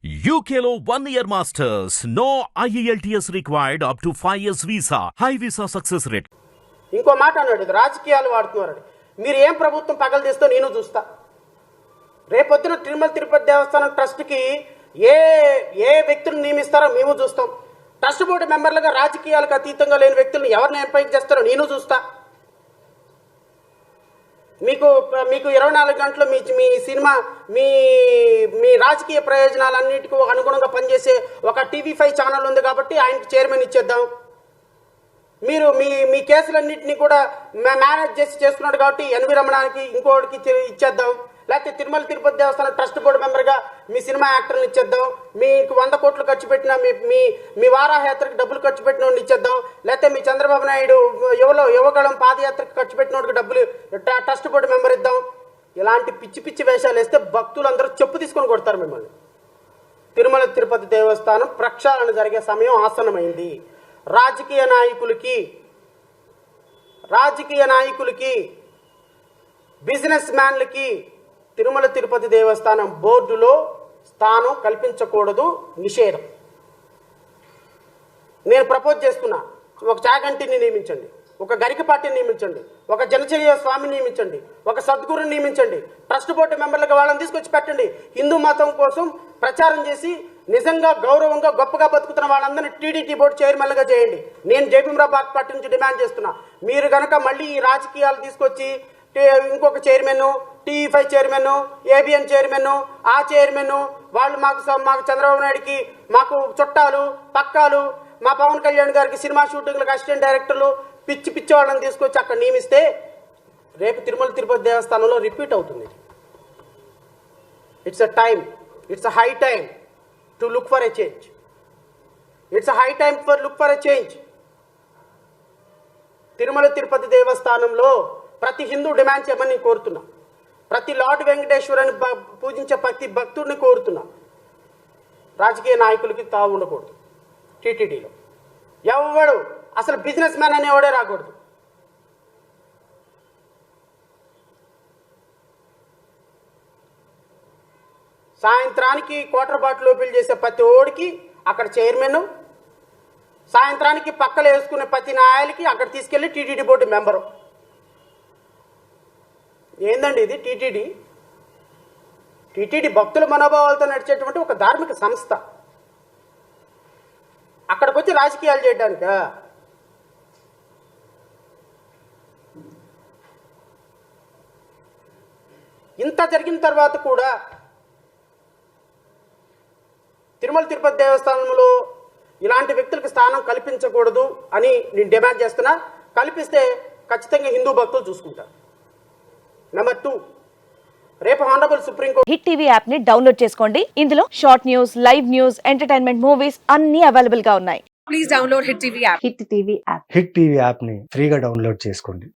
UKLO 1 year masters. No IELTS required up to 5 years visa. High visa success rate. ఇంకో మాట అన్నాడు, ఇది రాజకీయాలు వాడుతున్నారని. మీరు ఏం ప్రభుత్వం పగలు తీస్తో నేను చూస్తా. రేపొద్దున తిరుమల తిరుపతి దేవస్థానం ట్రస్ట్కి ఏ వ్యక్తులను నియమిస్తారో మేము చూస్తాం. ట్రస్ట్ బోర్డు మెంబర్లుగా రాజకీయాలకు అతీతంగా లేని వ్యక్తులను ఎవరిని ఎంపిక చేస్తారో నేను చూస్తా. మీకు 24 గంటలు మీ సినిమా మీ రాజకీయ ప్రయోజనాలన్నిటికీ అనుగుణంగా పనిచేసే ఒక TV5 ఛానల్ ఉంది కాబట్టి ఆయనకి చైర్మన్ ఇచ్చేద్దాం. మీరు మీ కేసులన్నింటినీ కూడా మేనేజ్ చేసుకున్నాడు కాబట్టి ఎన్వి రమణానికి ఇంకోటికి ఇచ్చేద్దాం. లేకపోతే తిరుమల తిరుపతి దేవస్థానం ట్రస్ట్ బోర్డు మెంబర్గా మీ సినిమా యాక్టర్ని ఇచ్చేద్దాం. మీకు 100 కోట్లు ఖర్చు పెట్టిన మీ వారాయాత్రకు డబ్బులు ఖర్చు పెట్టిన వాడిని ఇచ్చేద్దాం. లేకపోతే మీ చంద్రబాబు నాయుడు యువగళం పాదయాత్రకు ఖర్చు పెట్టిన వాడికి డబ్బులు ట్రస్ట్ బోర్డు మెంబర్ ఇద్దాం. ఇలాంటి పిచ్చి పిచ్చి వేషాలు వేస్తే భక్తులందరూ చెప్పు తీసుకొని కొడతారు మిమ్మల్ని. తిరుమల తిరుపతి దేవస్థానం ప్రక్షాళన జరిగే సమయం ఆసన్నమైంది. రాజకీయ నాయకులకి బిజినెస్ మ్యాన్లకి తిరుమల తిరుపతి దేవస్థానం బోర్డులో స్థానం కల్పించకూడదు, నిషేధం. నేను ప్రపోజ్ చేస్తున్నా, ఒక చాగంటిని నియమించండి, ఒక గరికపాటిని నియమించండి, ఒక జనచర్య స్వామిని నియమించండి, ఒక సద్గురుని నియమించండి. ట్రస్ట్ బోర్డు మెంబర్లుగా వాళ్ళని తీసుకొచ్చి పెట్టండి. హిందూ మతం కోసం ప్రచారం చేసి నిజంగా గౌరవంగా గొప్పగా బతుకుతున్న వాళ్ళందరినీ టీడీటీ బోర్డు చైర్మన్లుగా చేయండి. నేను జేపీరావు పార్టీ నుంచి డిమాండ్ చేస్తున్నా. మీరు కనుక మళ్ళీ ఈ రాజకీయాలు తీసుకొచ్చి ఇంకొక chairman, TV5 chairman, ABN chairman, ఆ చైర్మన్ వాళ్ళు మాకు చంద్రబాబు నాయుడికి మాకు చుట్టాలు పక్కాలు, మా పవన్ కళ్యాణ్ గారికి సినిమా షూటింగ్లకు అసిస్టెంట్ డైరెక్టర్లు పిచ్చి వాళ్ళని తీసుకొచ్చి అక్కడ నియమిస్తే రేపు తిరుమల తిరుపతి దేవస్థానంలో రిపీట్ అవుతుంది. It's a high time to look for a change. It's a high time for look for a change. Tirumala Tirupati దేవస్థానంలో ప్రతి హిందూ డిమాండ్ చేయమని నేను కోరుతున్నా. ప్రతి లార్డ్ వెంకటేశ్వరుని పూజించే ప్రతి భక్తుడిని కోరుతున్నా. రాజకీయ నాయకులకి తావు ఉండకూడదు. టీటీడీలో ఎవడు అసలు బిజినెస్ మ్యాన్ అనేవాడే రాకూడదు. సాయంత్రానికి క్వార్టర్ బాటిల్ ఓపెన్ చేసే ప్రతి ఓడికి అక్కడ చైర్మన్, సాయంత్రానికి పక్కలు వేసుకునే ప్రతి నాయలకి అక్కడ తీసుకెళ్లి టీటీడీ బోర్డు మెంబరు. ఏందండి ఇది? టీటీడీ భక్తుల మనోభావాలతో నడిచేటువంటి ఒక ధార్మిక సంస్థ. అక్కడికి వచ్చి రాజకీయాలు చేయడానిక? ఇంత జరిగిన తర్వాత కూడా తిరుమల తిరుపతి దేవస్థానంలో ఇలాంటి వ్యక్తులకు స్థానం కల్పించకూడదు అని నేను డిమాండ్ చేస్తున్నా. కల్పిస్తే ఖచ్చితంగా హిందూ భక్తులు చూసుకుంటారు. నెంబర్ 2, రేపు honourable supreme court hit TV app ని డౌన్లోడ్ చేసుకోండి. ఇందులో short news, live news, entertainment movies అన్ని అవైలబుల్ గా ఉన్నాయి. Please download hit TV app. Hit TV app hit TV app ని ఫ్రీగా డౌన్లోడ్ చేసుకోండి.